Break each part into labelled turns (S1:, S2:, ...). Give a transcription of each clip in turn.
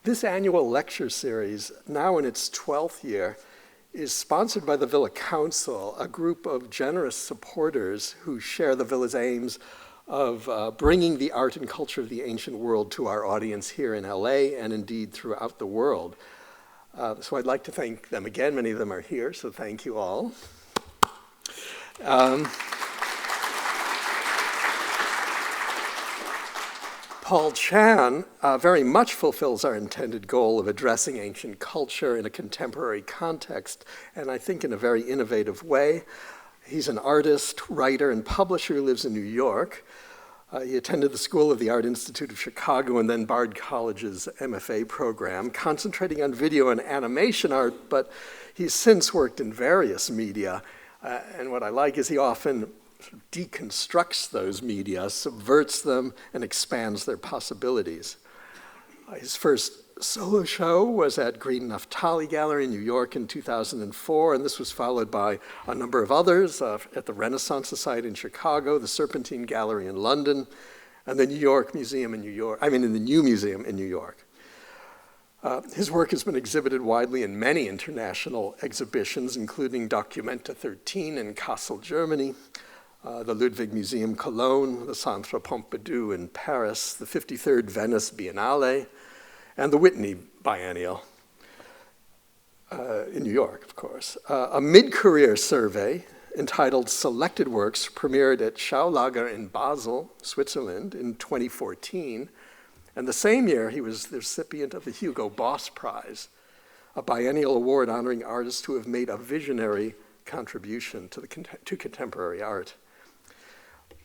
S1: This annual lecture series, now in its 12th year, is sponsored by the Villa Council, a group of generous supporters who share the Villa's aims of bringing the art and culture of the ancient world to our audience here in LA and indeed throughout the world. So I'd like to thank them again. Many of them are here, so thank you all. Paul Chan very much fulfills our intended goal of addressing ancient culture in a contemporary context, and I think in a very innovative way. He's an artist, writer, and publisher who lives in New York. He attended the School of the Art Institute of Chicago and then Bard College's MFA program, concentrating on video and animation art, but he's since worked in various media. And what I like is he often deconstructs those media, subverts them, and expands their possibilities. His first solo show was at Green Naftali Gallery in New York in 2004, and this was followed by a number of others at the Renaissance Society in Chicago, the Serpentine Gallery in London, and the New York Museum in New York, the New Museum in New York. His work has been exhibited widely in many international exhibitions, including Documenta 13 in Kassel, Germany, the Ludwig Museum Cologne, the Centre Pompidou in Paris, the 53rd Venice Biennale, and the Whitney Biennial in New York, of course. A mid-career survey entitled Selected Works premiered at Schaulager in Basel, Switzerland in 2014. And the same year, he was the recipient of the Hugo Boss Prize, a biennial award honoring artists who have made a visionary contribution to contemporary art.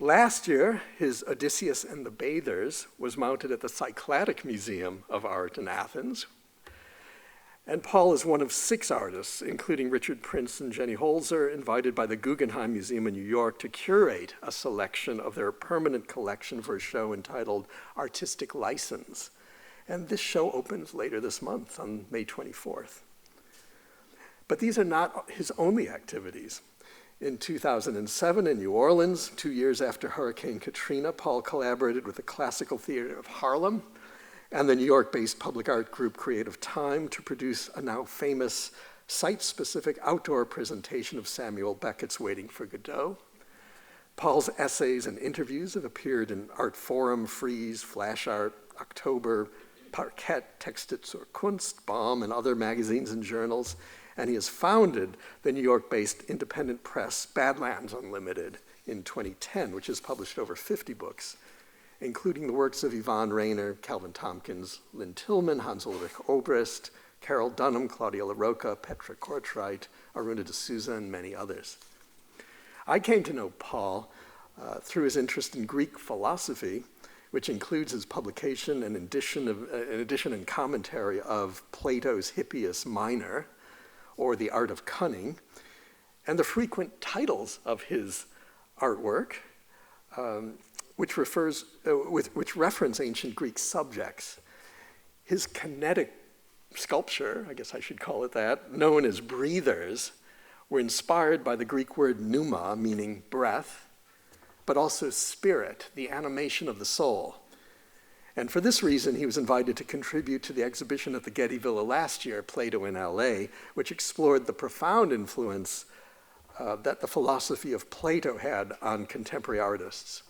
S1: Last year, his Odysseus and the Bathers was mounted at the Cycladic Museum of Art in Athens. And Paul is one of 6 artists, including Richard Prince and Jenny Holzer, invited by the Guggenheim Museum in New York to curate a selection of their permanent collection for a show entitled Artistic License. And this show opens later this month on May 24th. But these are not his only activities. In 2007 in New Orleans, 2 years after Hurricane Katrina, Paul collaborated with the Classical Theater of Harlem and the New York-based public art group Creative Time to produce a now famous site-specific outdoor presentation of Samuel Beckett's Waiting for Godot. Paul's essays and interviews have appeared in Art Forum, Frieze, Flash Art, October, Parquet, Texte zur Kunst, Baum, and other magazines and journals. And he has founded the New York-based independent press Badlands Unlimited in 2010, which has published over 50 books, including the works of Yvonne Rainer, Calvin Tompkins, Lynn Tillman, Hans-Ulrich Obrist, Carol Dunham, Claudia LaRocca, Petra Kortreit, Aruna D'Souza, and many others. I came to know Paul through his interest in Greek philosophy, which includes his publication and edition and commentary of Plato's Hippias Minor, or The Art of Cunning, and the frequent titles of his artwork, which reference ancient Greek subjects. His kinetic sculpture, I guess I should call it that, known as breathers, were inspired by the Greek word pneuma, meaning breath, but also spirit, the animation of the soul. And for this reason, he was invited to contribute to the exhibition at the Getty Villa last year, Plato in LA, which explored the profound influence that the philosophy of Plato had on contemporary artists.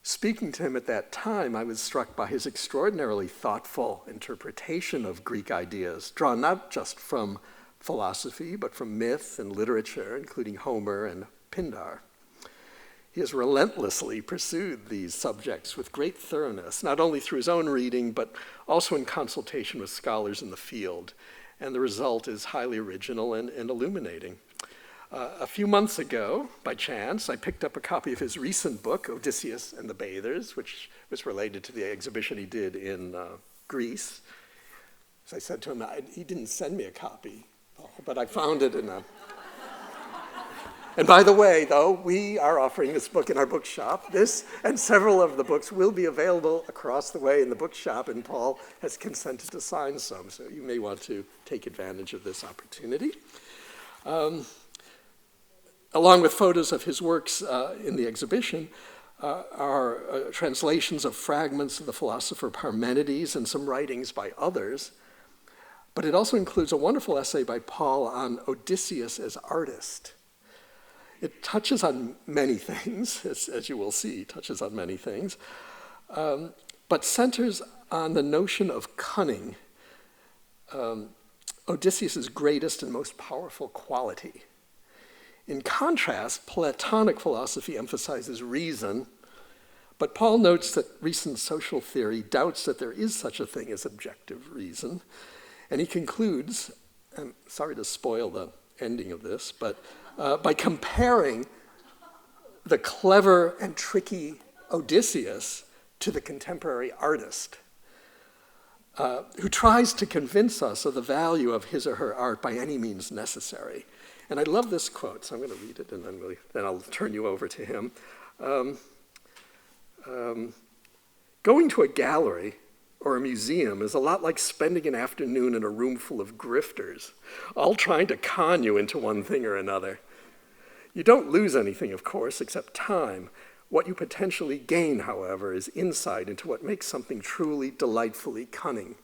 S1: Speaking to him at that time, I was struck by his extraordinarily thoughtful interpretation of Greek ideas, drawn not just from philosophy, but from myth and literature, including Homer and Pindar. He has relentlessly pursued these subjects with great thoroughness, not only through his own reading, but also in consultation with scholars in the field. And the result is highly original and illuminating. A few months ago, by chance, I picked up a copy of his recent book, Odysseus and the Bathers, which was related to the exhibition he did in Greece. As I said to him, he didn't send me a copy, but I found it in a... And by the way, though, we are offering this book in our bookshop. This and several of the books will be available across the way in the bookshop, and Paul has consented to sign some, so you may want to take advantage of this opportunity. Along with photos of his works in the exhibition, are translations of fragments of the philosopher Parmenides and some writings by others. But it also includes a wonderful essay by Paul on Odysseus as artist. It touches on many things, as you will see, touches on many things, but centers on the notion of cunning, Odysseus' greatest and most powerful quality. In contrast, Platonic philosophy emphasizes reason, but Paul notes that recent social theory doubts that there is such a thing as objective reason, and he concludes, I'm sorry to spoil the ending of this, but by comparing the clever and tricky Odysseus to the contemporary artist, who tries to convince us of the value of his or her art by any means necessary. And I love this quote, so I'm going to read it and then I'll turn you over to him. Going to a gallery or a museum is a lot like spending an afternoon in a room full of grifters, all trying to con you into one thing or another. You don't lose anything, of course, except time. What you potentially gain, however, is insight into what makes something truly, delightfully cunning.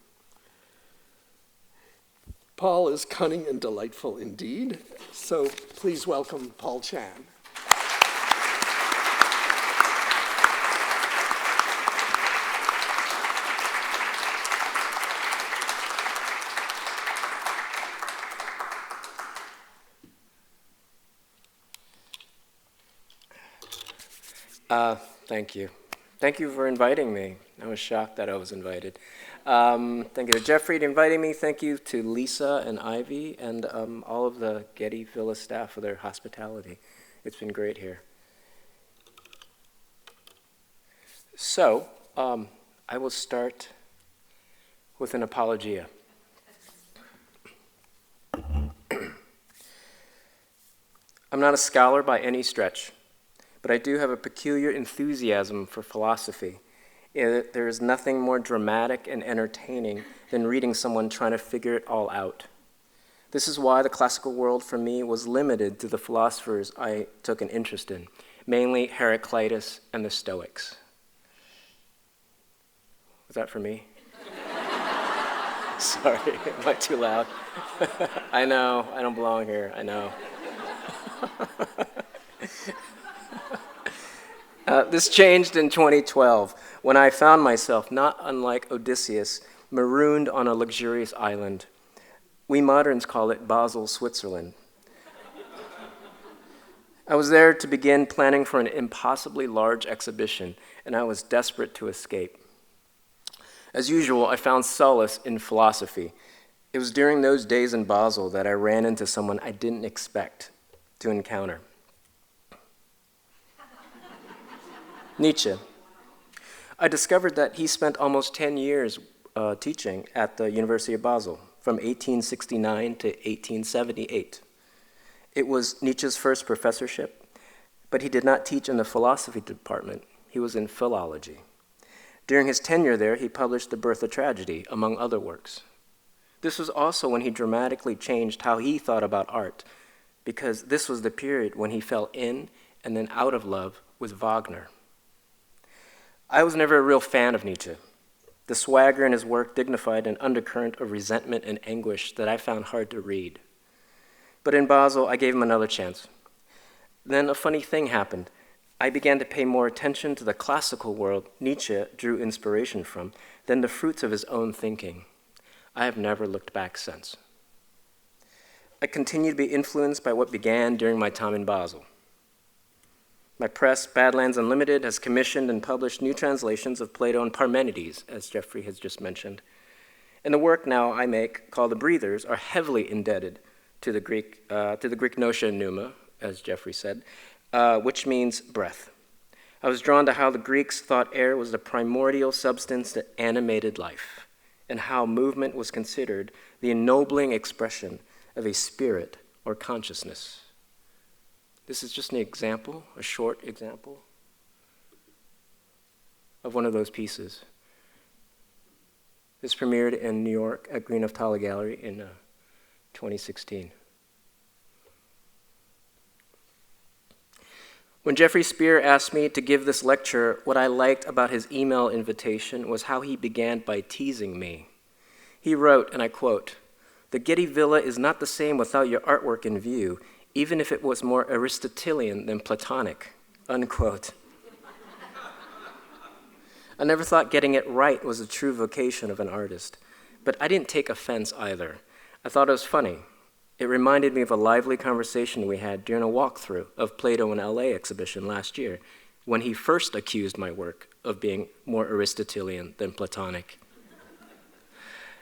S1: Paul is cunning and delightful indeed, so please welcome Paul Chan.
S2: Thank you. Thank you for inviting me. I was shocked that I was invited. Thank you to Jeffrey for inviting me. Thank you to Lisa and Ivy and all of the Getty Villa staff for their hospitality. It's been great here. So, I will start with an apologia. I'm not a scholar by any stretch, but I do have a peculiar enthusiasm for philosophy. There is nothing more dramatic and entertaining than reading someone trying to figure it all out. This is why the classical world for me was limited to the philosophers I took an interest in, mainly Heraclitus and the Stoics. Was that for me? Sorry, am I too loud? I know, I don't belong here, I know. This changed in 2012 when I found myself, not unlike Odysseus, marooned on a luxurious island. We moderns call it Basel, Switzerland. I was there to begin planning for an impossibly large exhibition, and I was desperate to escape. As usual, I found solace in philosophy. It was during those days in Basel that I ran into someone I didn't expect to encounter. Nietzsche. I discovered that he spent almost 10 years teaching at the University of Basel, from 1869 to 1878. It was Nietzsche's first professorship, but he did not teach in the philosophy department. He was in philology. During his tenure there, he published The Birth of Tragedy, among other works. This was also when he dramatically changed how he thought about art, because this was the period when he fell in and then out of love with Wagner. I was never a real fan of Nietzsche. The swagger in his work dignified an undercurrent of resentment and anguish that I found hard to read. But in Basel, I gave him another chance. Then a funny thing happened. I began to pay more attention to the classical world Nietzsche drew inspiration from than the fruits of his own thinking. I have never looked back since. I continue to be influenced by what began during my time in Basel. My press, Badlands Unlimited, has commissioned and published new translations of Plato and Parmenides, as Jeffrey has just mentioned. And the work now I make, called The Breathers, are heavily indebted to the Greek notion pneuma, as Jeffrey said, which means breath. I was drawn to how the Greeks thought air was the primordial substance that animated life, and how movement was considered the ennobling expression of a spirit or consciousness. This is just an example, a short example, of one of those pieces. This premiered in New York at Green of Tala Gallery in 2016. When Jeffrey Spear asked me to give this lecture, what I liked about his email invitation was how he began by teasing me. He wrote, and I quote, "The Getty Villa is not the same without your artwork in view, even if it was more Aristotelian than Platonic," unquote. I never thought getting it right was a true vocation of an artist, but I didn't take offense either. I thought it was funny. It reminded me of a lively conversation we had during a walkthrough of Plato in LA exhibition last year, when he first accused my work of being more Aristotelian than Platonic.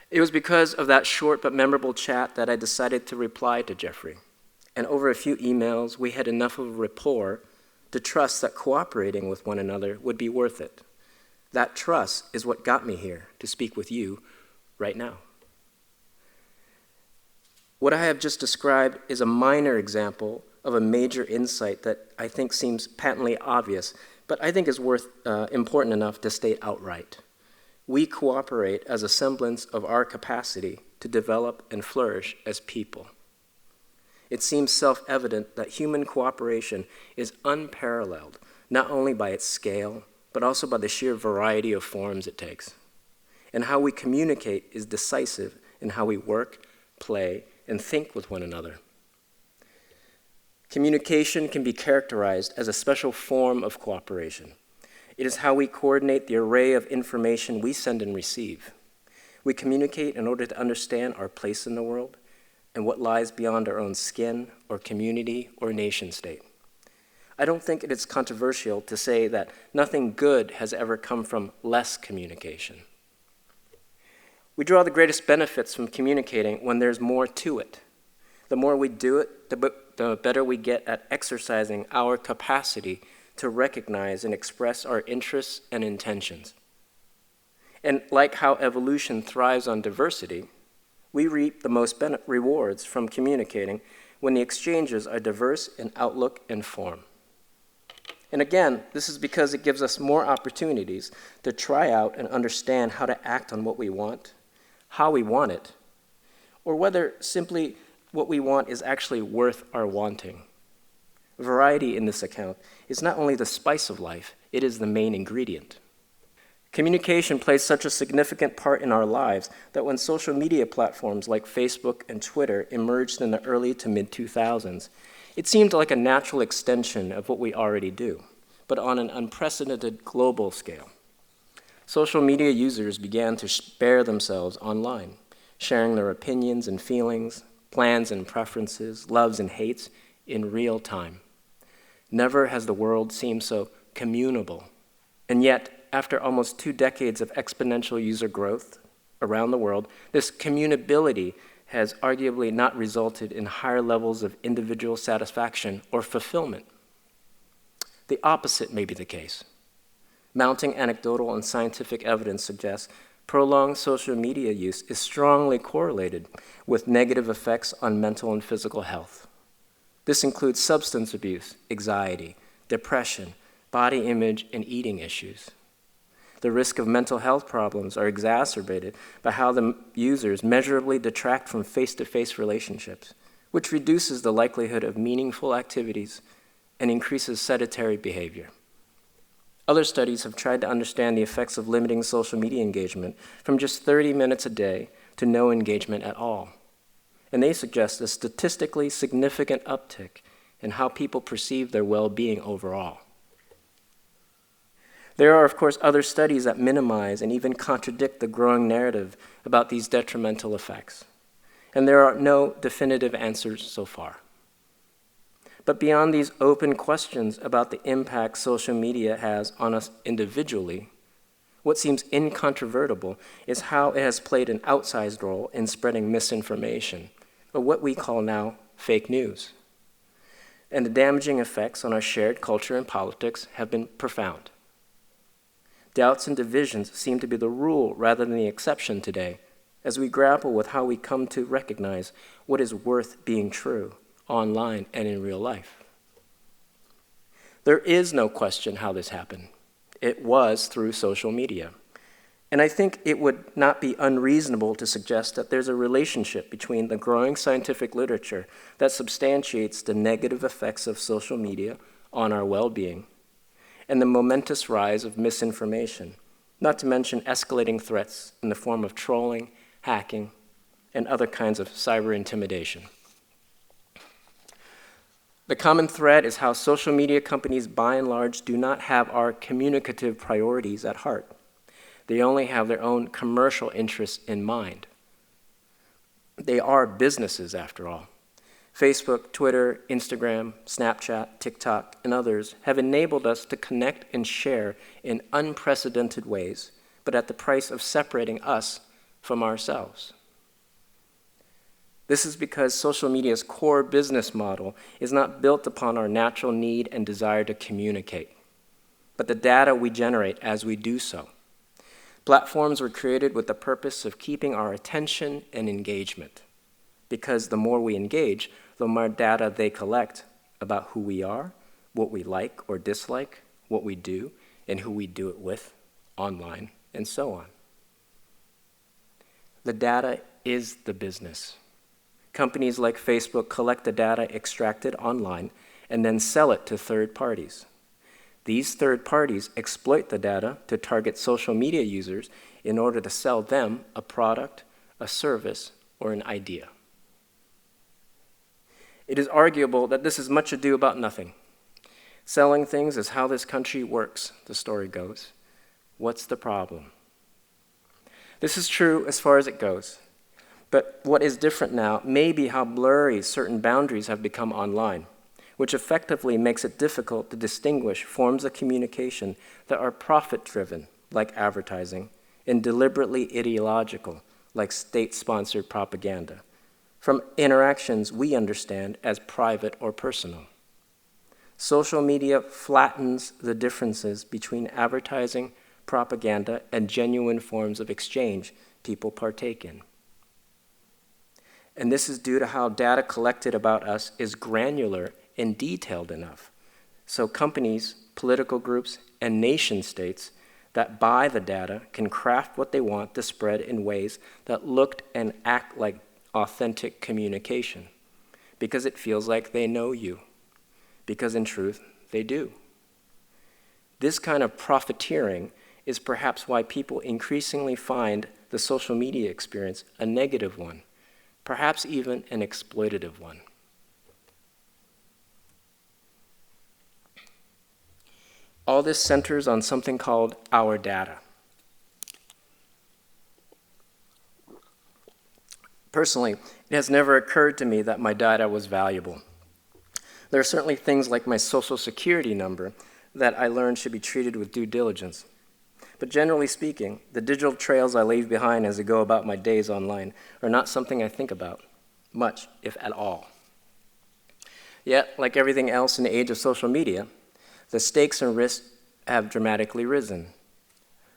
S2: It was because of that short but memorable chat that I decided to reply to Jeffrey. And over a few emails, we had enough of a rapport to trust that cooperating with one another would be worth it. That trust is what got me here to speak with you right now. What I have just described is a minor example of a major insight that I think seems patently obvious, but I think is important enough to state outright. We cooperate as a semblance of our capacity to develop and flourish as people. It seems self-evident that human cooperation is unparalleled, not only by its scale, but also by the sheer variety of forms it takes. And how we communicate is decisive in how we work, play, and think with one another. Communication can be characterized as a special form of cooperation. It is how we coordinate the array of information we send and receive. We communicate in order to understand our place in the world and what lies beyond our own skin or community or nation state. I don't think it is controversial to say that nothing good has ever come from less communication. We draw the greatest benefits from communicating when there's more to it. The more we do it, the better we get at exercising our capacity to recognize and express our interests and intentions. And like how evolution thrives on diversity, we reap the most rewards from communicating when the exchanges are diverse in outlook and form. And again, this is because it gives us more opportunities to try out and understand how to act on what we want, how we want it, or whether simply what we want is actually worth our wanting. Variety in this account is not only the spice of life, it is the main ingredient. Communication plays such a significant part in our lives that when social media platforms like Facebook and Twitter emerged in the early to mid-2000s, it seemed like a natural extension of what we already do, but on an unprecedented global scale. Social media users began to spare themselves online, sharing their opinions and feelings, plans and preferences, loves and hates in real time. Never has the world seemed so communable. And yet, after almost 2 decades of exponential user growth around the world, this communability has arguably not resulted in higher levels of individual satisfaction or fulfillment. The opposite may be the case. Mounting anecdotal and scientific evidence suggests prolonged social media use is strongly correlated with negative effects on mental and physical health. This includes substance abuse, anxiety, depression, body image, and eating issues. The risk of mental health problems are exacerbated by how the users measurably detract from face-to-face relationships, which reduces the likelihood of meaningful activities and increases sedentary behavior. Other studies have tried to understand the effects of limiting social media engagement from just 30 minutes a day to no engagement at all. And they suggest a statistically significant uptick in how people perceive their well-being overall. There are, of course, other studies that minimize and even contradict the growing narrative about these detrimental effects. And there are no definitive answers so far. But beyond these open questions about the impact social media has on us individually, what seems incontrovertible is how it has played an outsized role in spreading misinformation, or what we call now fake news. And the damaging effects on our shared culture and politics have been profound. Doubts and divisions seem to be the rule rather than the exception today, as we grapple with how we come to recognize what is worth being true online and in real life. There is no question how this happened. It was through social media. And I think it would not be unreasonable to suggest that there's a relationship between the growing scientific literature that substantiates the negative effects of social media on our well-being, and the momentous rise of misinformation, not to mention escalating threats in the form of trolling, hacking, and other kinds of cyber intimidation. The common thread is how social media companies, by and large, do not have our communicative priorities at heart. They only have their own commercial interests in mind. They are businesses, after all. Facebook, Twitter, Instagram, Snapchat, TikTok, and others have enabled us to connect and share in unprecedented ways, but at the price of separating us from ourselves. This is because social media's core business model is not built upon our natural need and desire to communicate, but the data we generate as we do so. Platforms were created with the purpose of keeping our attention and engagement, because the more we engage, the more data they collect about who we are, what we like or dislike, what we do, and who we do it with, online, and so on. The data is the business. Companies like Facebook collect the data extracted online and then sell it to third parties. These third parties exploit the data to target social media users in order to sell them a product, a service, or an idea. It is arguable that this is much ado about nothing. Selling things is how this country works, the story goes. What's the problem? This is true as far as it goes. But what is different now may be how blurry certain boundaries have become online, which effectively makes it difficult to distinguish forms of communication that are profit-driven, like advertising, and deliberately ideological, like state-sponsored propaganda, from interactions we understand as private or personal. Social media flattens the differences between advertising, propaganda, and genuine forms of exchange people partake in. And this is due to how data collected about us is granular and detailed enough. So companies, political groups, and nation states that buy the data can craft what they want to spread in ways that look and act like authentic communication, because it feels like they know you, because in truth, they do. This kind of profiteering is perhaps why people increasingly find the social media experience a negative one, perhaps even an exploitative one. All this centers on something called our data. Personally, it has never occurred to me that my data was valuable. There are certainly things like my social security number that I learned should be treated with due diligence. But generally speaking, the digital trails I leave behind as I go about my days online are not something I think about much, if at all. Yet, like everything else in the age of social media, the stakes and risks have dramatically risen.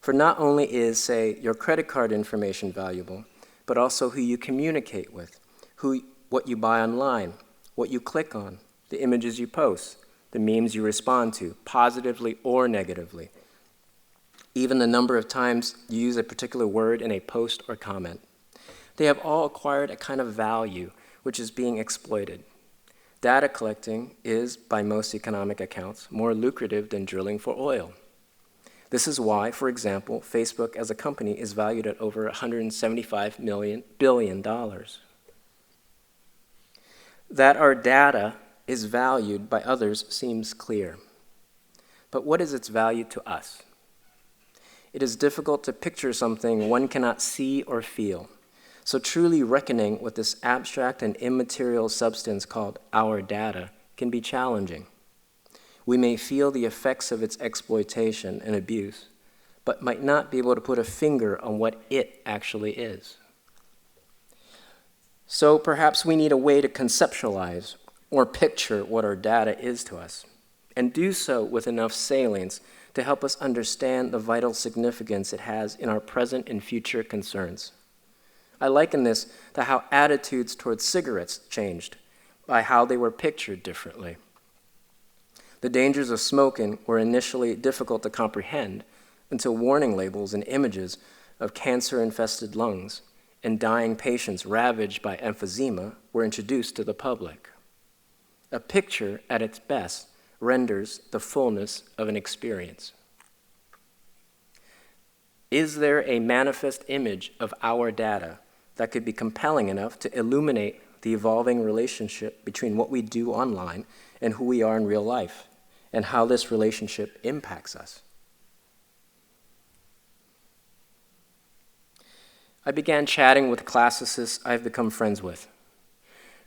S2: For not only is, say, your credit card information valuable, but also who you communicate with, what you buy online, what you click on, the images you post, the memes you respond to, positively or negatively, even the number of times you use a particular word in a post or comment. They have all acquired a kind of value which is being exploited. Data collecting is, by most economic accounts, more lucrative than drilling for oil. This is why, for example, Facebook as a company is valued at over $175 billion. That our data is valued by others seems clear. But what is its value to us? It is difficult to picture something one cannot see or feel. So truly reckoning with this abstract and immaterial substance called our data can be challenging. We may feel the effects of its exploitation and abuse, but might not be able to put a finger on what it actually is. So perhaps we need a way to conceptualize or picture what our data is to us, and do so with enough salience to help us understand the vital significance it has in our present and future concerns. I liken this to how attitudes towards cigarettes changed by how they were pictured differently. The dangers of smoking were initially difficult to comprehend until warning labels and images of cancer-infested lungs and dying patients ravaged by emphysema were introduced to the public. A picture, at its best, renders the fullness of an experience. Is there a manifest image of our data that could be compelling enough to illuminate the evolving relationship between what we do online and who we are in real life, and how this relationship impacts us? I began chatting with classicists I've become friends with.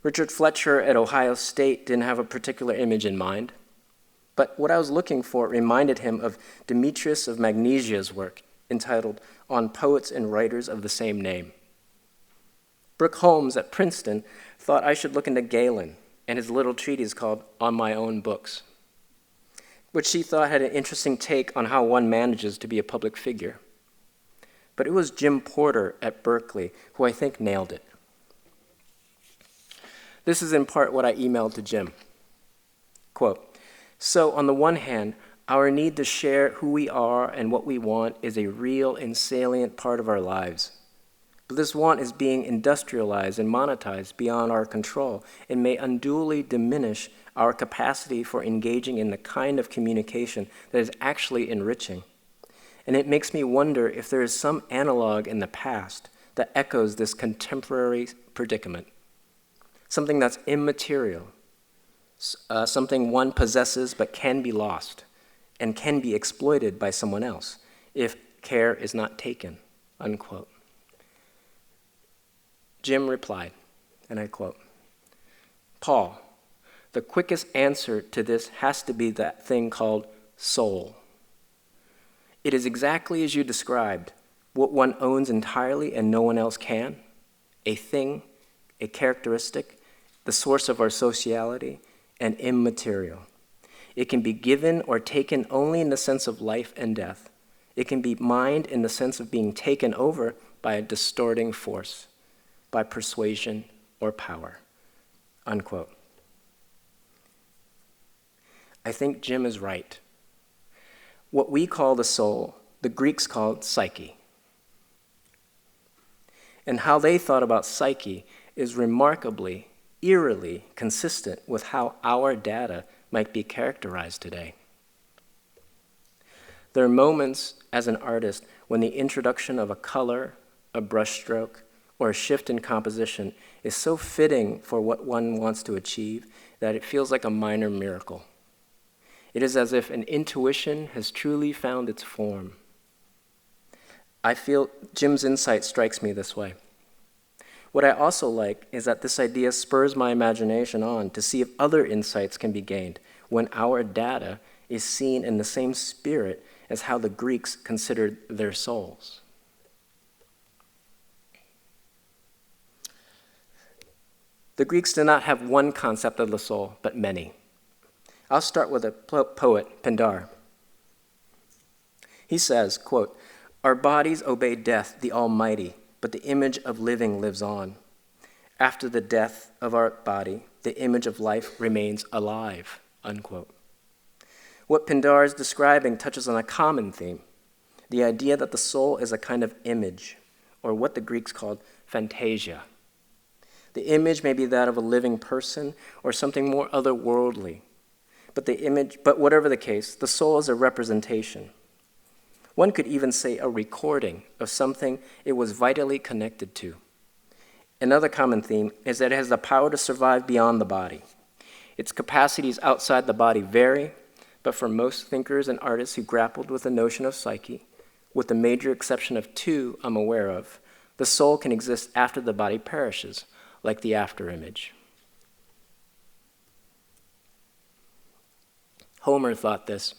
S2: Richard Fletcher at Ohio State didn't have a particular image in mind, but what I was looking for reminded him of Demetrius of Magnesia's work, entitled On Poets and Writers of the Same Name. Brooke Holmes at Princeton thought I should look into Galen and his little treatise called On My Own Books, which she thought had an interesting take on how one manages to be a public figure. But it was Jim Porter at Berkeley who I think nailed it. This is in part what I emailed to Jim. Quote, "So on the one hand, our need to share who we are and what we want is a real and salient part of our lives. But this want is being industrialized and monetized beyond our control and may unduly diminish our capacity for engaging in the kind of communication that is actually enriching. And it makes me wonder if there is some analog in the past that echoes this contemporary predicament. Something that's immaterial, something one possesses but can be lost and can be exploited by someone else if care is not taken," unquote. Jim replied, and I quote, "Paul, the quickest answer to this has to be that thing called soul. It is exactly as you described, what one owns entirely and no one else can, a thing, a characteristic, the source of our sociality, and immaterial. It can be given or taken only in the sense of life and death. It can be mind in the sense of being taken over by a distorting force, by persuasion or power," unquote. I think Jim is right. What we call the soul, the Greeks called psyche. And how they thought about psyche is remarkably, eerily consistent with how our data might be characterized today. There are moments as an artist when the introduction of a color, a brushstroke, or a shift in composition is so fitting for what one wants to achieve that it feels like a minor miracle. It is as if an intuition has truly found its form. I feel Jim's insight strikes me this way. What I also like is that this idea spurs my imagination on to see if other insights can be gained when our data is seen in the same spirit as how the Greeks considered their souls. The Greeks did not have one concept of the soul, but many. I'll start with a poet, Pindar. He says, quote, "Our bodies obey death, the Almighty, but the image of living lives on. After the death of our body, the image of life remains alive," unquote. What Pindar is describing touches on a common theme, the idea that the soul is a kind of image, or what the Greeks called phantasia. The image may be that of a living person or something more otherworldly, but whatever the case, the soul is a representation. One could even say a recording of something it was vitally connected to. Another common theme is that it has the power to survive beyond the body. Its capacities outside the body vary, but for most thinkers and artists who grappled with the notion of psyche, with the major exception of two I'm aware of, the soul can exist after the body perishes, like the afterimage. Homer thought this.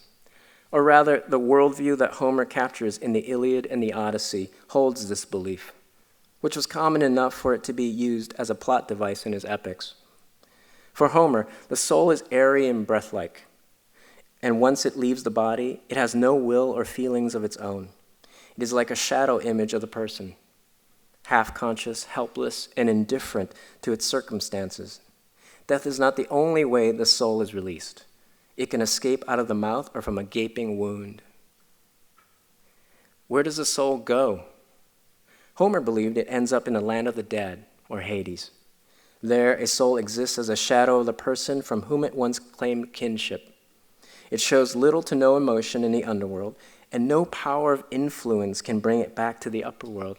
S2: Or rather, the worldview that Homer captures in the Iliad and the Odyssey holds this belief, which was common enough for it to be used as a plot device in his epics. For Homer, the soul is airy and breathlike, and once it leaves the body, it has no will or feelings of its own. It is like a shadow image of the person, half-conscious, helpless, and indifferent to its circumstances. Death is not the only way the soul is released. It can escape out of the mouth or from a gaping wound. Where does the soul go? Homer believed it ends up in the land of the dead, or Hades. There, a soul exists as a shadow of the person from whom it once claimed kinship. It shows little to no emotion in the underworld, and no power of influence can bring it back to the upper world.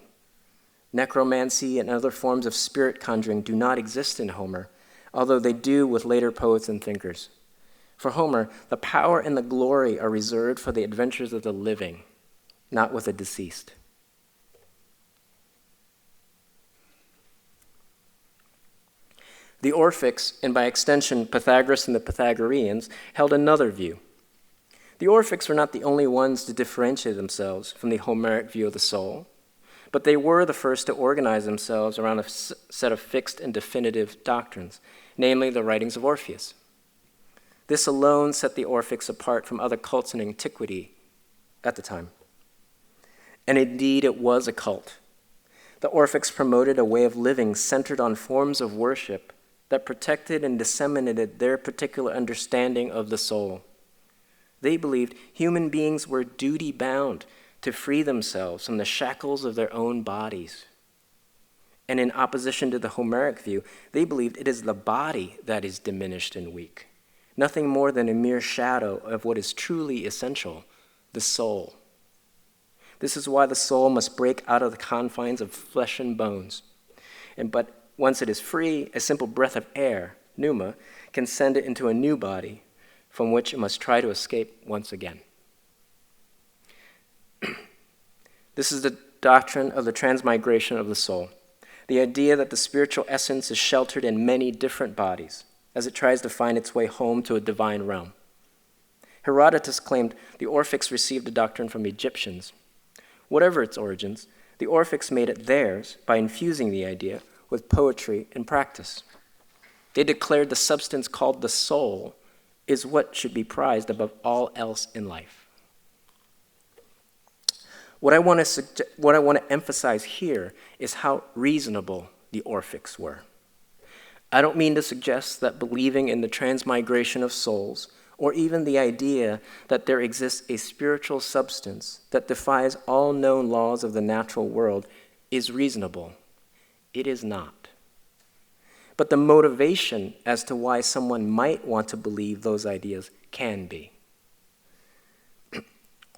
S2: Necromancy and other forms of spirit conjuring do not exist in Homer, although they do with later poets and thinkers. For Homer, the power and the glory are reserved for the adventures of the living, not with the deceased. The Orphics, and by extension Pythagoras and the Pythagoreans, held another view. The Orphics were not the only ones to differentiate themselves from the Homeric view of the soul, but they were the first to organize themselves around a set of fixed and definitive doctrines, namely the writings of Orpheus. This alone set the Orphics apart from other cults in antiquity at the time. And indeed, it was a cult. The Orphics promoted a way of living centered on forms of worship that protected and disseminated their particular understanding of the soul. They believed human beings were duty-bound to free themselves from the shackles of their own bodies. And in opposition to the Homeric view, they believed it is the body that is diminished and weak, nothing more than a mere shadow of what is truly essential, the soul. This is why the soul must break out of the confines of flesh and bones. But once it is free, a simple breath of air, pneuma, can send it into a new body from which it must try to escape once again. This is the doctrine of the transmigration of the soul, the idea that the spiritual essence is sheltered in many different bodies as it tries to find its way home to a divine realm. Herodotus claimed the Orphics received the doctrine from Egyptians. Whatever its origins, the Orphics made it theirs by infusing the idea with poetry and practice. They declared the substance called the soul is what should be prized above all else in life. What I want to emphasize here is how reasonable the Orphics were. I don't mean to suggest that believing in the transmigration of souls, or even the idea that there exists a spiritual substance that defies all known laws of the natural world, is reasonable. It is not. But the motivation as to why someone might want to believe those ideas can be.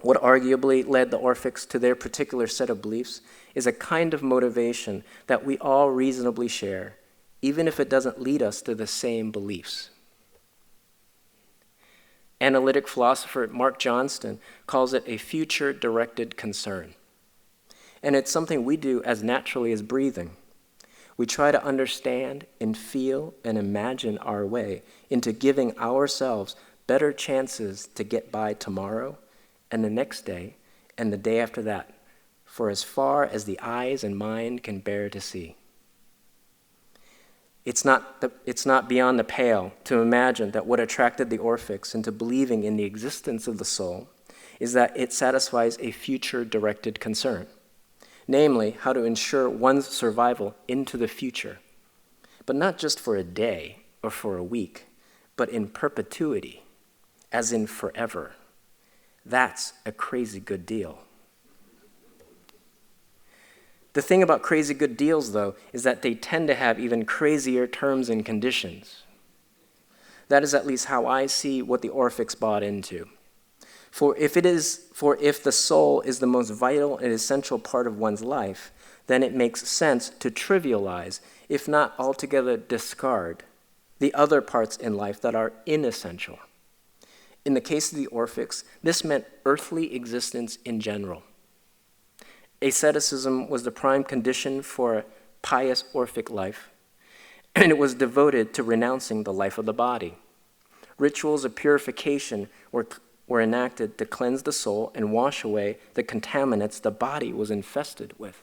S2: What arguably led the Orphics to their particular set of beliefs is a kind of motivation that we all reasonably share, even if it doesn't lead us to the same beliefs. Analytic philosopher Mark Johnston calls it a future-directed concern. And it's something we do as naturally as breathing. We try to understand and feel and imagine our way into giving ourselves better chances to get by tomorrow and the next day and the day after that, for as far as the eyes and mind can bear to see. It's not beyond the pale to imagine that what attracted the Orphics into believing in the existence of the soul is that it satisfies a future-directed concern, namely how to ensure one's survival into the future, but not just for a day or for a week, but in perpetuity, as in forever. That's a crazy good deal. The thing about crazy good deals, though, is that they tend to have even crazier terms and conditions. That is at least how I see what the Orphics bought into. For if the soul is the most vital and essential part of one's life, then it makes sense to trivialize, if not altogether discard, the other parts in life that are inessential. In the case of the Orphics, this meant earthly existence in general. Asceticism was the prime condition for a pious Orphic life, and it was devoted to renouncing the life of the body. Rituals of purification were enacted to cleanse the soul and wash away the contaminants the body was infested with.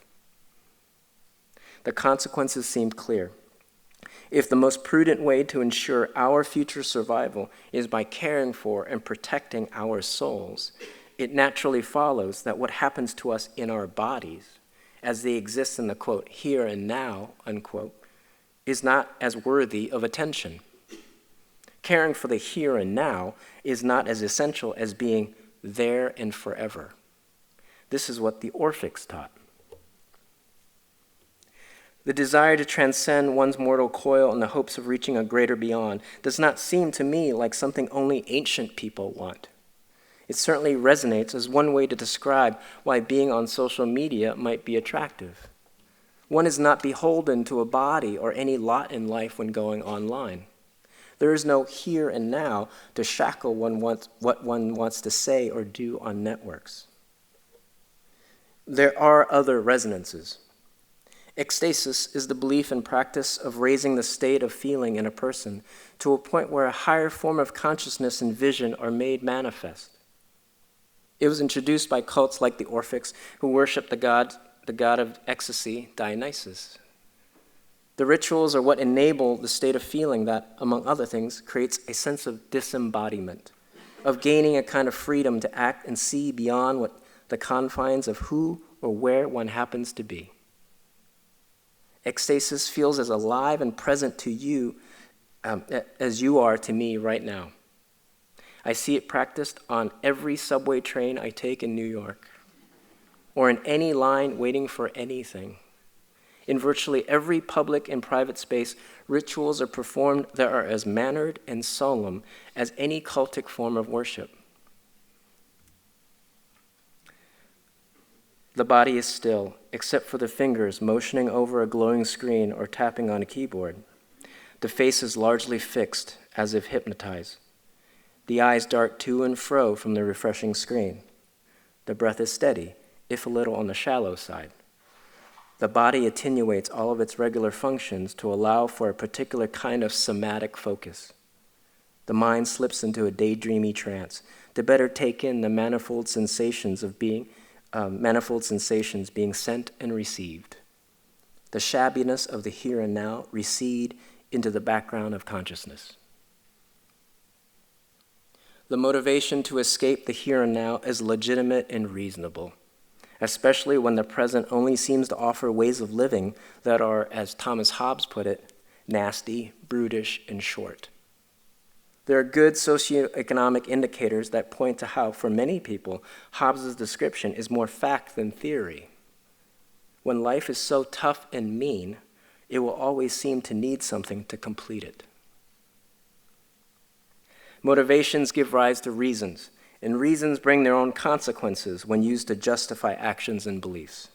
S2: The consequences seemed clear. If the most prudent way to ensure our future survival is by caring for and protecting our souls, it naturally follows that what happens to us in our bodies, as they exist in the, quote, here and now, unquote, is not as worthy of attention. Caring for the here and now is not as essential as being there and forever. This is what the Orphics taught. The desire to transcend one's mortal coil in the hopes of reaching a greater beyond does not seem to me like something only ancient people want. It certainly resonates as one way to describe why being on social media might be attractive. One is not beholden to a body or any lot in life when going online. There is no here and now to shackle what one wants to say or do on networks. There are other resonances. Ecstasis is the belief and practice of raising the state of feeling in a person to a point where a higher form of consciousness and vision are made manifest. It was introduced by cults like the Orphics, who worship the god of ecstasy, Dionysus. The rituals are what enable the state of feeling that, among other things, creates a sense of disembodiment, of gaining a kind of freedom to act and see beyond what the confines of who or where one happens to be. Ecstasis feels as alive and present to you as you are to me right now. I see it practiced on every subway train I take in New York, or in any line waiting for anything. In virtually every public and private space, rituals are performed that are as mannered and solemn as any cultic form of worship. The body is still, except for the fingers motioning over a glowing screen or tapping on a keyboard. The face is largely fixed, as if hypnotized. The eyes dart to and fro from the refreshing screen. The breath is steady, if a little on the shallow side. The body attenuates all of its regular functions to allow for a particular kind of somatic focus. The mind slips into a daydreamy trance to better take in the manifold sensations being sent and received. The shabbiness of the here and now recede into the background of consciousness. The motivation to escape the here and now is legitimate and reasonable, especially when the present only seems to offer ways of living that are, as Thomas Hobbes put it, nasty, brutish, and short. There are good socioeconomic indicators that point to how, for many people, Hobbes' description is more fact than theory. When life is so tough and mean, it will always seem to need something to complete it. Motivations give rise to reasons, and reasons bring their own consequences when used to justify actions and beliefs.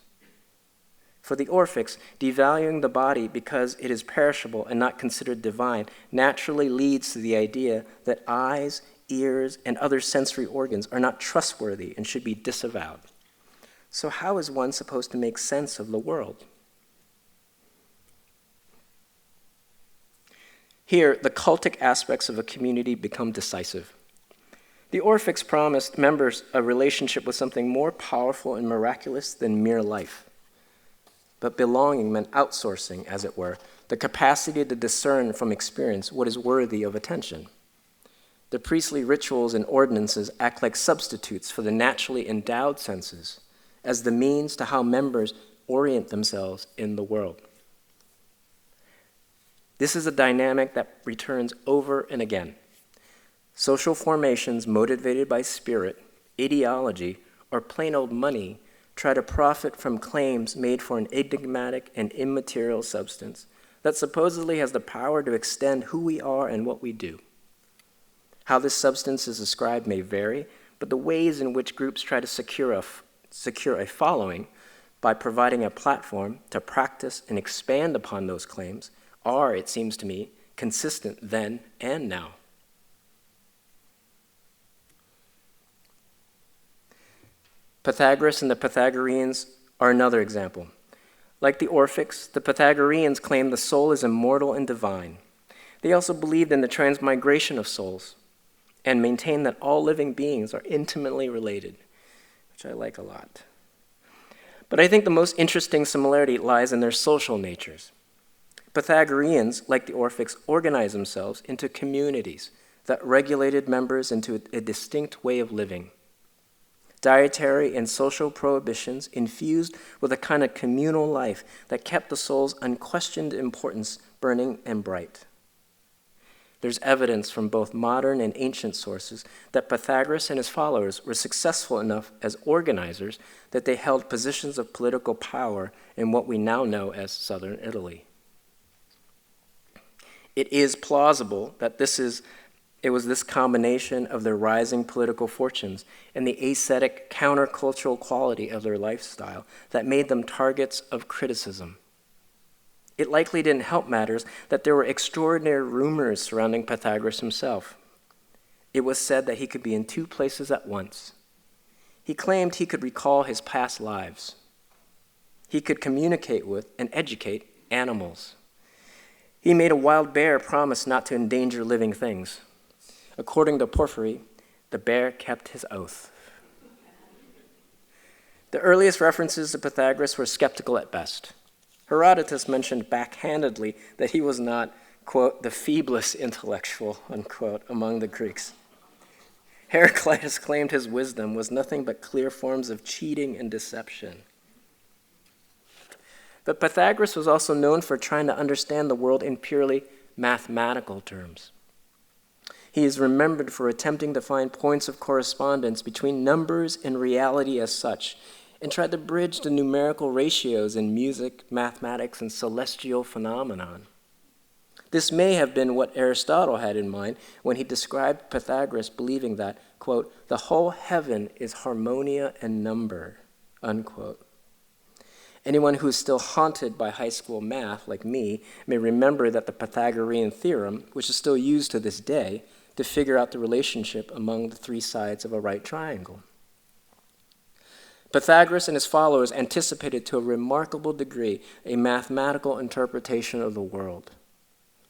S2: For the Orphics, devaluing the body because it is perishable and not considered divine naturally leads to the idea that eyes, ears, and other sensory organs are not trustworthy and should be disavowed. So how is one supposed to make sense of the world? Here, the cultic aspects of a community become decisive. The Orphics promised members a relationship with something more powerful and miraculous than mere life. But belonging meant outsourcing, as it were, the capacity to discern from experience what is worthy of attention. The priestly rituals and ordinances act like substitutes for the naturally endowed senses as the means to how members orient themselves in the world. This is a dynamic that returns over and again. Social formations motivated by spirit, ideology, or plain old money try to profit from claims made for an enigmatic and immaterial substance that supposedly has the power to extend who we are and what we do. How this substance is described may vary, but the ways in which groups try to secure a following by providing a platform to practice and expand upon those claims are, it seems to me, consistent then and now. Pythagoras and the Pythagoreans are another example. Like the Orphics, the Pythagoreans claim the soul is immortal and divine. They also believed in the transmigration of souls and maintained that all living beings are intimately related, which I like a lot. But I think the most interesting similarity lies in their social natures. Pythagoreans, like the Orphics, organized themselves into communities that regulated members into a distinct way of living. Dietary and social prohibitions infused with a kind of communal life that kept the soul's unquestioned importance burning and bright. there's evidence from both modern and ancient sources that Pythagoras and his followers were successful enough as organizers that they held positions of political power in what we now know as southern Italy. It is plausible that it was this combination of their rising political fortunes and the ascetic countercultural quality of their lifestyle that made them targets of criticism. It likely didn't help matters that there were extraordinary rumors surrounding Pythagoras himself. It was said that he could be in two places at once. He claimed he could recall his past lives. He could communicate with and educate animals. He made a wild bear promise not to endanger living things. According to Porphyry, the bear kept his oath. The earliest references to Pythagoras were skeptical at best. Herodotus mentioned backhandedly that he was not, quote, the feeblest intellectual, unquote, among the Greeks. Heraclitus claimed his wisdom was nothing but clear forms of cheating and deception. But Pythagoras was also known for trying to understand the world in purely mathematical terms. He is remembered for attempting to find points of correspondence between numbers and reality as such, and tried to bridge the numerical ratios in music, mathematics, and celestial phenomenon. This may have been what Aristotle had in mind when he described Pythagoras believing that, quote, the whole heaven is harmonia and number, unquote. Anyone who is still haunted by high school math, like me, may remember that the Pythagorean theorem, which is still used to this day, to figure out the relationship among the three sides of a right triangle. Pythagoras and his followers anticipated to a remarkable degree a mathematical interpretation of the world.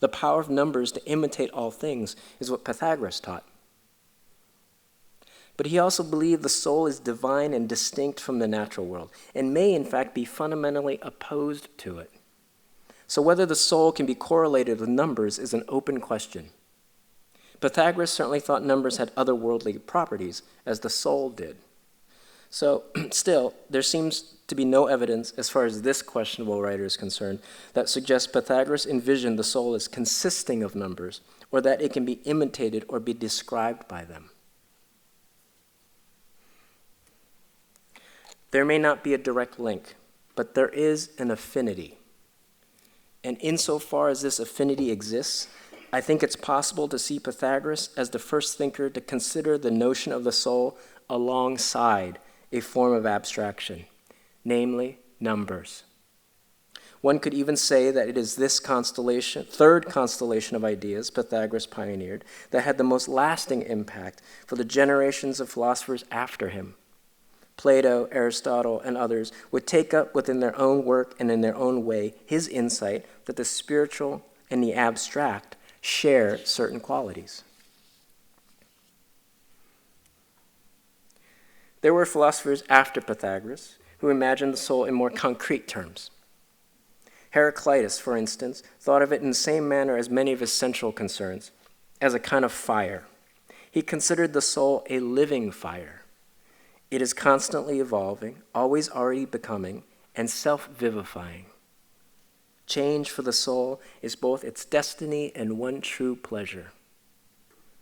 S2: The power of numbers to imitate all things is what Pythagoras taught. But he also believed the soul is divine and distinct from the natural world, and may in fact be fundamentally opposed to it. So whether the soul can be correlated with numbers is an open question. Pythagoras certainly thought numbers had otherworldly properties, as the soul did. So, still, there seems to be no evidence, as far as this questionable writer is concerned, that suggests Pythagoras envisioned the soul as consisting of numbers, or that it can be imitated or be described by them. There may not be a direct link, but there is an affinity. And insofar as this affinity exists, I think it's possible to see Pythagoras as the first thinker to consider the notion of the soul alongside a form of abstraction, namely numbers. One could even say that it is this constellation, third constellation of ideas Pythagoras pioneered, that had the most lasting impact for the generations of philosophers after him. Plato, Aristotle, and others would take up within their own work and in their own way his insight that the spiritual and the abstract share certain qualities. There were philosophers after Pythagoras who imagined the soul in more concrete terms. Heraclitus, for instance, thought of it in the same manner as many of his central concerns, as a kind of fire. He considered the soul a living fire. It is constantly evolving, always already becoming, and self-vivifying. Change for the soul is both its destiny and one true pleasure.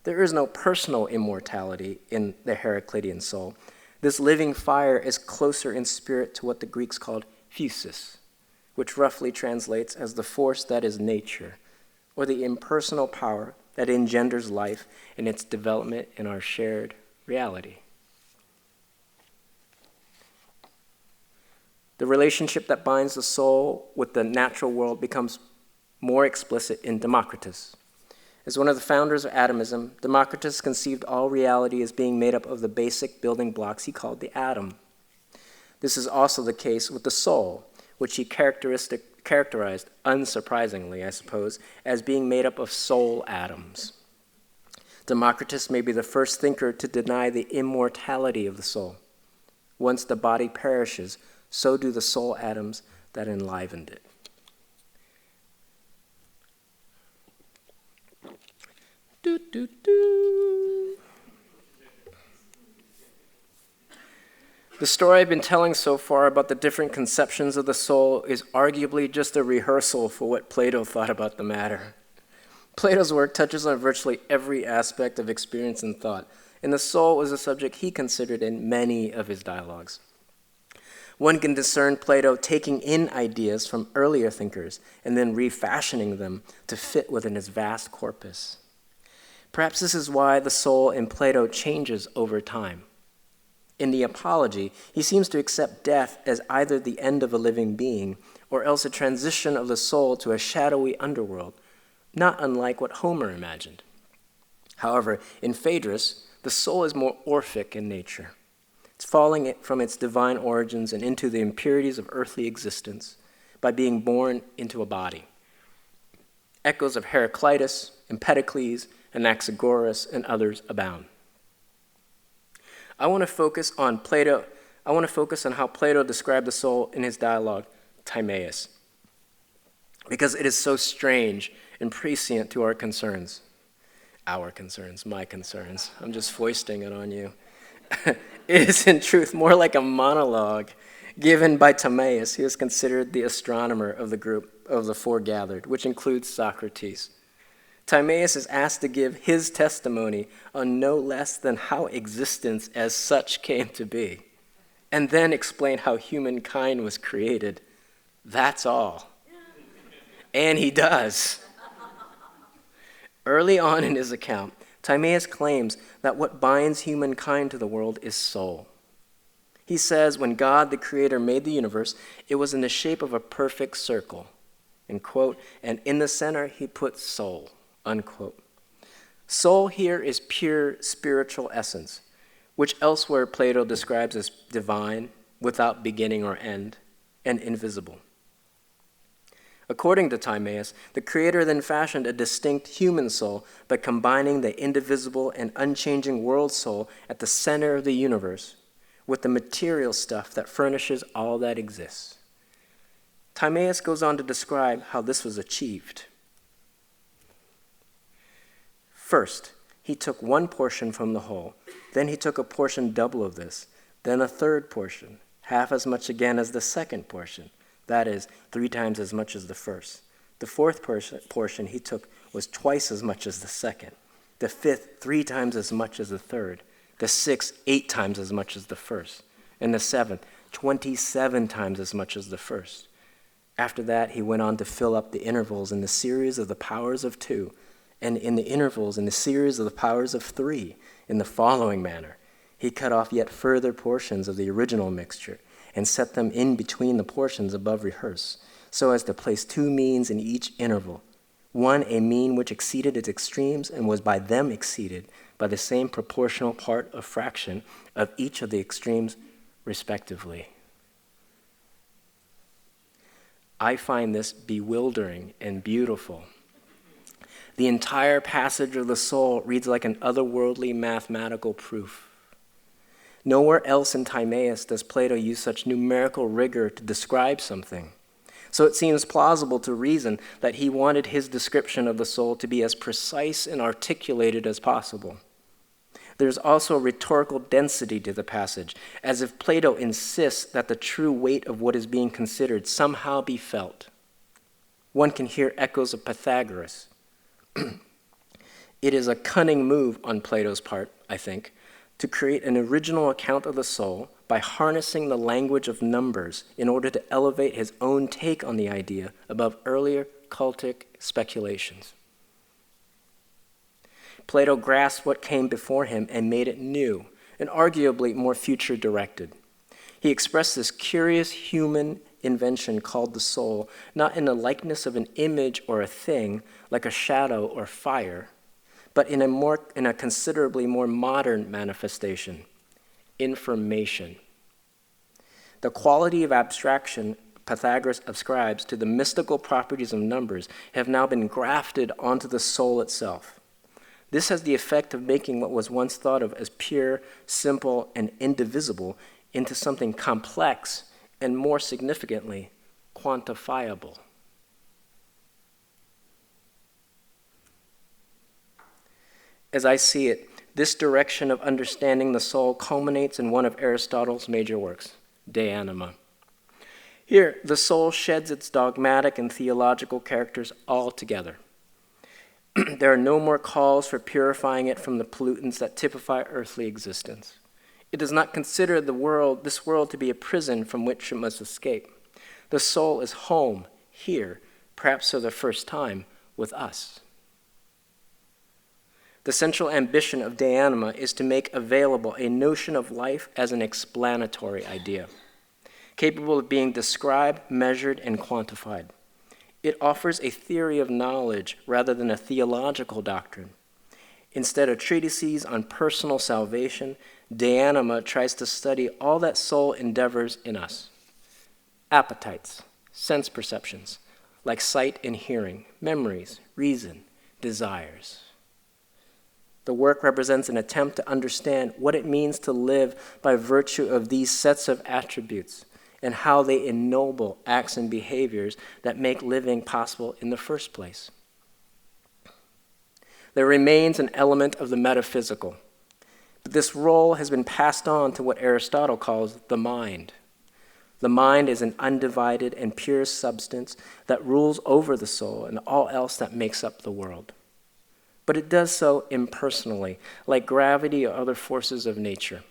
S2: There is no personal immortality in the Heraclitean soul. This living fire is closer in spirit to what the Greeks called physis, which roughly translates as the force that is nature, or the impersonal power that engenders life and its development in our shared reality. The relationship that binds the soul with the natural world becomes more explicit in Democritus. As one of the founders of atomism, Democritus conceived all reality as being made up of the basic building blocks he called the atom. This is also the case with the soul, which he characterized, unsurprisingly, I suppose, as being made up of soul atoms. Democritus may be the first thinker to deny the immortality of the soul. Once the body perishes, so do the soul atoms that enlivened it. Do, do, do. The story I've been telling so far about the different conceptions of the soul is arguably just a rehearsal for what Plato thought about the matter. Plato's work touches on virtually every aspect of experience and thought, and the soul was a subject he considered in many of his dialogues. One can discern Plato taking in ideas from earlier thinkers and then refashioning them to fit within his vast corpus. Perhaps this is why the soul in Plato changes over time. In the Apology, he seems to accept death as either the end of a living being or else a transition of the soul to a shadowy underworld, not unlike what Homer imagined. However, in Phaedrus, the soul is more Orphic in nature. It's falling from its divine origins and into the impurities of earthly existence by being born into a body. Echoes of Heraclitus, Empedocles, Anaxagoras, and others abound. I want to focus on how Plato described the soul in his dialogue, Timaeus, because it is so strange and prescient to our concerns. Our concerns, my concerns. I'm just foisting it on you. It is in truth more like a monologue given by Timaeus, who is considered the astronomer of the group of the foregathered, which includes Socrates. Timaeus is asked to give his testimony on no less than how existence as such came to be, and then explain how humankind was created. That's all. And he does. Early on in his account, Timaeus claims that what binds humankind to the world is soul. He says when God, the Creator, made the universe, it was in the shape of a perfect circle, and quote, and in the center he put soul, unquote. Soul here is pure spiritual essence, which elsewhere Plato describes as divine, without beginning or end, and invisible. According to Timaeus, the Creator then fashioned a distinct human soul by combining the indivisible and unchanging world soul at the center of the universe with the material stuff that furnishes all that exists. Timaeus goes on to describe how this was achieved. First, he took one portion from the whole, then he took a portion double of this, then a third portion, half as much again as the second portion. That is, 3 times as much as the first. The fourth portion he took was twice as much as the second. The fifth, 3 times as much as the third. The sixth, 8 times as much as the first. And the seventh, 27 times as much as the first. After that, he went on to fill up the intervals in the series of the powers of 2, and in the intervals in the series of the powers of 3, in the following manner. He cut off yet further portions of the original mixture, and set them in between the portions above rehearsed, so as to place 2 means in each interval, one a mean which exceeded its extremes and was by them exceeded by the same proportional part of fraction of each of the extremes respectively. I find this bewildering and beautiful. The entire passage of the soul reads like an otherworldly mathematical proof. Nowhere else in Timaeus does Plato use such numerical rigor to describe something. So it seems plausible to reason that he wanted his description of the soul to be as precise and articulated as possible. There's also a rhetorical density to the passage, as if Plato insists that the true weight of what is being considered somehow be felt. One can hear echoes of Pythagoras. It is a cunning move on Plato's part, I think, to create an original account of the soul by harnessing the language of numbers in order to elevate his own take on the idea above earlier cultic speculations. Plato grasped what came before him and made it new and arguably more future-directed. He expressed this curious human invention called the soul, not in the likeness of an image or a thing, like a shadow or fire, but in a considerably more modern manifestation, information. The quality of abstraction Pythagoras ascribes to the mystical properties of numbers have now been grafted onto the soul itself. This has the effect of making what was once thought of as pure, simple, and indivisible into something complex and, more significantly, quantifiable. As I see it, this direction of understanding the soul culminates in one of Aristotle's major works, De Anima. Here, the soul sheds its dogmatic and theological characters altogether. there are no more calls for purifying it from the pollutants that typify earthly existence. It does not consider this world to be a prison from which it must escape. The soul is home, here, perhaps for the first time, with us. The central ambition of De Anima is to make available a notion of life as an explanatory idea, capable of being described, measured, and quantified. It offers a theory of knowledge rather than a theological doctrine. Instead of treatises on personal salvation, De Anima tries to study all that soul endeavors in us. Appetites, sense perceptions, like sight and hearing, memories, reason, desires. The work represents an attempt to understand what it means to live by virtue of these sets of attributes and how they ennoble acts and behaviors that make living possible in the first place. There remains an element of the metaphysical, but this role has been passed on to what Aristotle calls the mind. The mind is an undivided and pure substance that rules over the soul and all else that makes up the world. But it does so impersonally, like gravity or other forces of nature.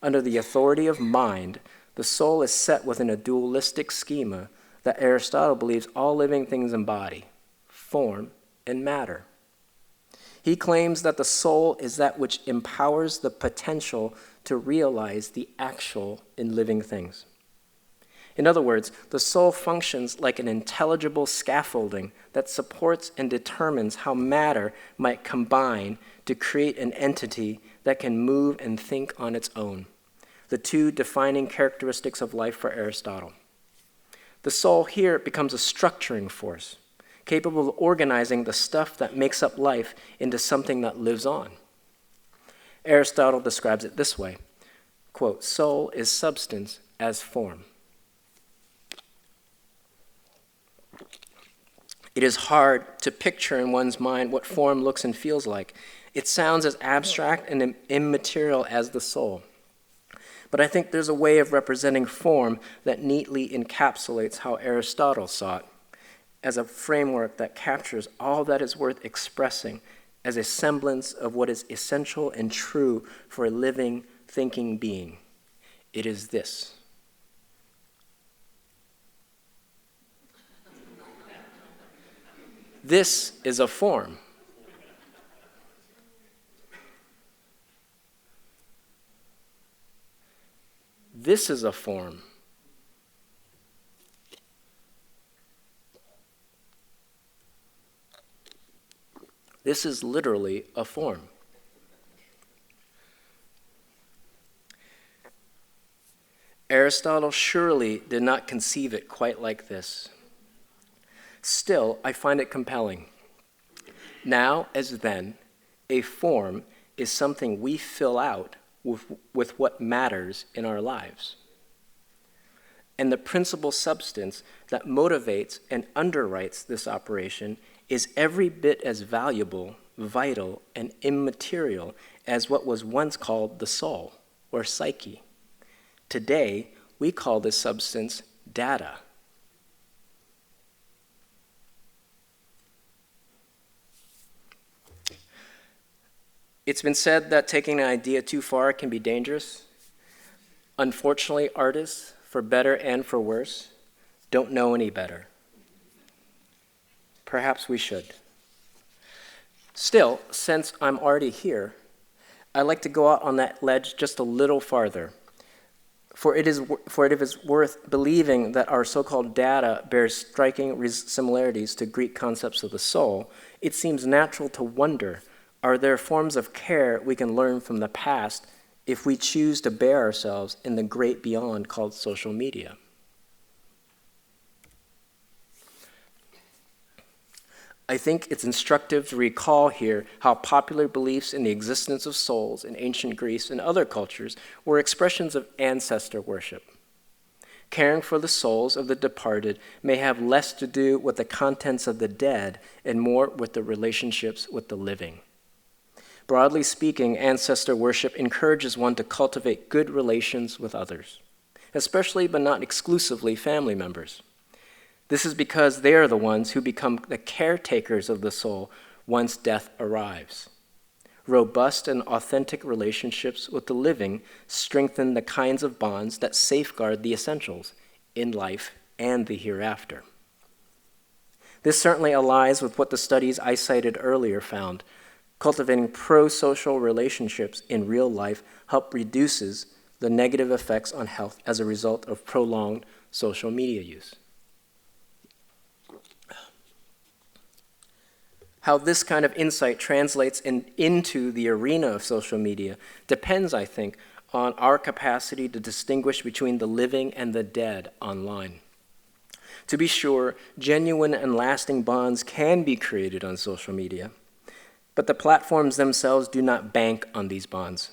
S2: Under the authority of mind, the soul is set within a dualistic schema that Aristotle believes all living things embody: form and matter. He claims that the soul is that which empowers the potential to realize the actual in living things. In other words, the soul functions like an intelligible scaffolding that supports and determines how matter might combine to create an entity that can move and think on its own, the two defining characteristics of life for Aristotle. The soul here becomes a structuring force, capable of organizing the stuff that makes up life into something that lives on. Aristotle describes it this way, quote, "Soul is substance as form." It is hard to picture in one's mind what form looks and feels like. It sounds as abstract and immaterial as the soul. But I think there's a way of representing form that neatly encapsulates how Aristotle saw it, as a framework that captures all that is worth expressing as a semblance of what is essential and true for a living, thinking being. It is this. This is a form. This is a form. This is literally a form. Aristotle surely did not conceive it quite like this. Still, I find it compelling. Now, as then, a form is something we fill out with what matters in our lives. And the principal substance that motivates and underwrites this operation is every bit as valuable, vital, and immaterial as what was once called the soul, or psyche. Today, we call this substance data. It's been said that taking an idea too far can be dangerous. Unfortunately, artists, for better and for worse, don't know any better. Perhaps we should. Still, since I'm already here, I'd like to go out on that ledge just a little farther. For it is worth believing that our so-called data bears striking similarities to Greek concepts of the soul. It seems natural to wonder, are there forms of care we can learn from the past if we choose to bear ourselves in the great beyond called social media? I think it's instructive to recall here how popular beliefs in the existence of souls in ancient Greece and other cultures were expressions of ancestor worship. Caring for the souls of the departed may have less to do with the contents of the dead and more with the relationships with the living. Broadly speaking, ancestor worship encourages one to cultivate good relations with others, especially but not exclusively family members. This is because they are the ones who become the caretakers of the soul once death arrives. Robust and authentic relationships with the living strengthen the kinds of bonds that safeguard the essentials in life and the hereafter. This certainly aligns with what the studies I cited earlier found. Cultivating pro-social relationships in real life reduces the negative effects on health as a result of prolonged social media use. How this kind of insight translates into the arena of social media depends, I think, on our capacity to distinguish between the living and the dead online. To be sure, genuine and lasting bonds can be created on social media, but the platforms themselves do not bank on these bonds.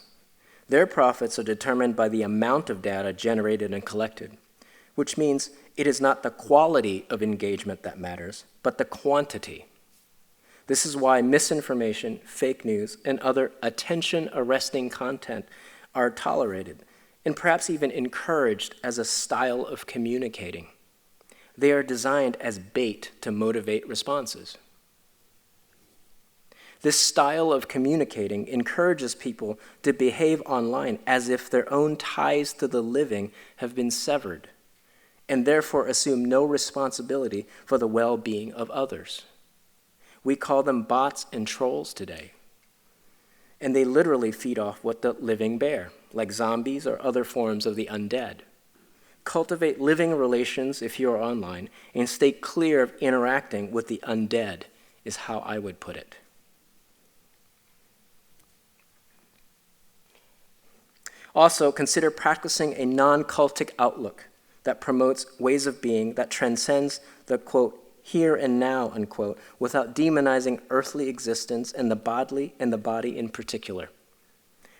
S2: Their profits are determined by the amount of data generated and collected, which means it is not the quality of engagement that matters, but the quantity. This is why misinformation, fake news, and other attention-arresting content are tolerated and perhaps even encouraged as a style of communicating. They are designed as bait to motivate responses. This style of communicating encourages people to behave online as if their own ties to the living have been severed, and therefore assume no responsibility for the well-being of others. We call them bots and trolls today, and they literally feed off what the living bear, like zombies or other forms of the undead. Cultivate living relations if you are online, and stay clear of interacting with the undead, is how I would put it. Also, consider practicing a non-cultic outlook that promotes ways of being that transcends the, quote, here and now, unquote, without demonizing earthly existence and the body in particular.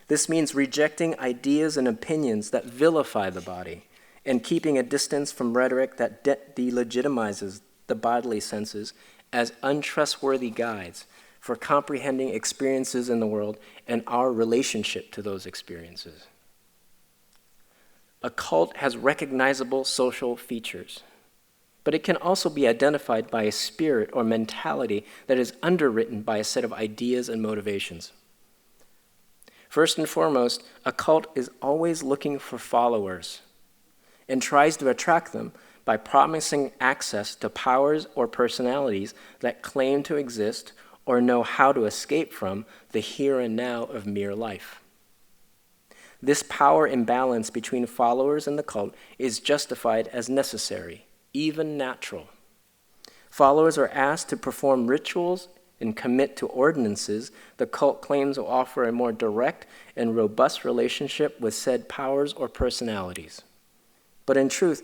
S2: This means rejecting ideas and opinions that vilify the body and keeping a distance from rhetoric that delegitimizes the bodily senses as untrustworthy guides for comprehending experiences in the world and our relationship to those experiences. A cult has recognizable social features, but it can also be identified by a spirit or mentality that is underwritten by a set of ideas and motivations. First and foremost, a cult is always looking for followers and tries to attract them by promising access to powers or personalities that claim to exist or know how to escape from the here and now of mere life. This power imbalance between followers and the cult is justified as necessary, even natural. Followers are asked to perform rituals and commit to ordinances the cult claims will offer a more direct and robust relationship with said powers or personalities. But in truth,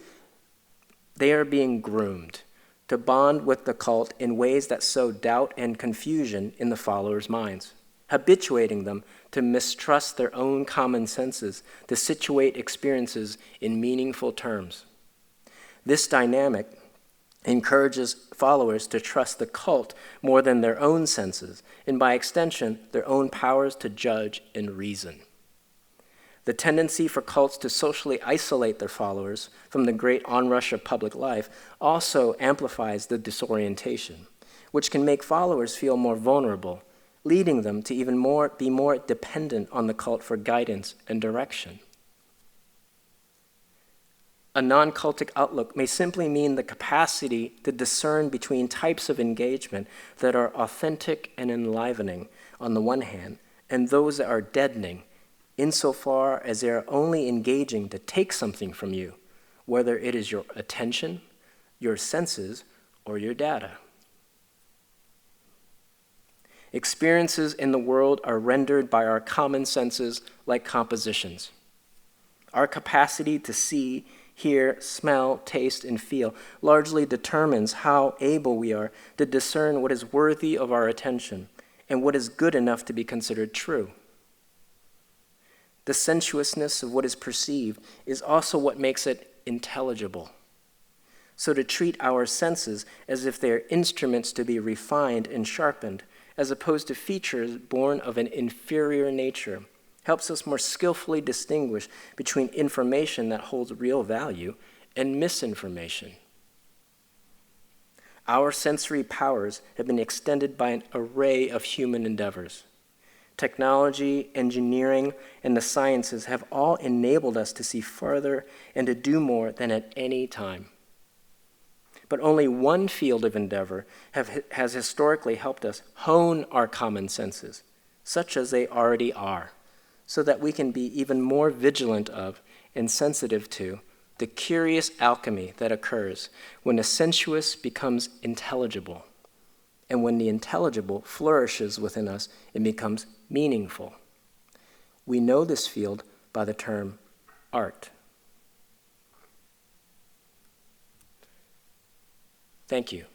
S2: they are being groomed to bond with the cult in ways that sow doubt and confusion in the followers' minds, habituating them to mistrust their own common senses, to situate experiences in meaningful terms. This dynamic encourages followers to trust the cult more than their own senses, and by extension, their own powers to judge and reason. The tendency for cults to socially isolate their followers from the great onrush of public life also amplifies the disorientation, which can make followers feel more vulnerable, leading them to be more dependent on the cult for guidance and direction. A non-cultic outlook may simply mean the capacity to discern between types of engagement that are authentic and enlivening on the one hand, and those that are deadening, insofar as they are only engaging to take something from you, whether it is your attention, your senses, or your data. Experiences in the world are rendered by our common senses like compositions. Our capacity to see, hear, smell, taste, and feel largely determines how able we are to discern what is worthy of our attention and what is good enough to be considered true. The sensuousness of what is perceived is also what makes it intelligible. So to treat our senses as if they are instruments to be refined and sharpened, as opposed to features born of an inferior nature, helps us more skillfully distinguish between information that holds real value and misinformation. Our sensory powers have been extended by an array of human endeavors. Technology, engineering, and the sciences have all enabled us to see further and to do more than at any time. But only one field of endeavor has historically helped us hone our common senses, such as they already are, so that we can be even more vigilant of and sensitive to the curious alchemy that occurs when the sensuous becomes intelligible, and when the intelligible flourishes within us and becomes meaningful. We know this field by the term art. Thank you.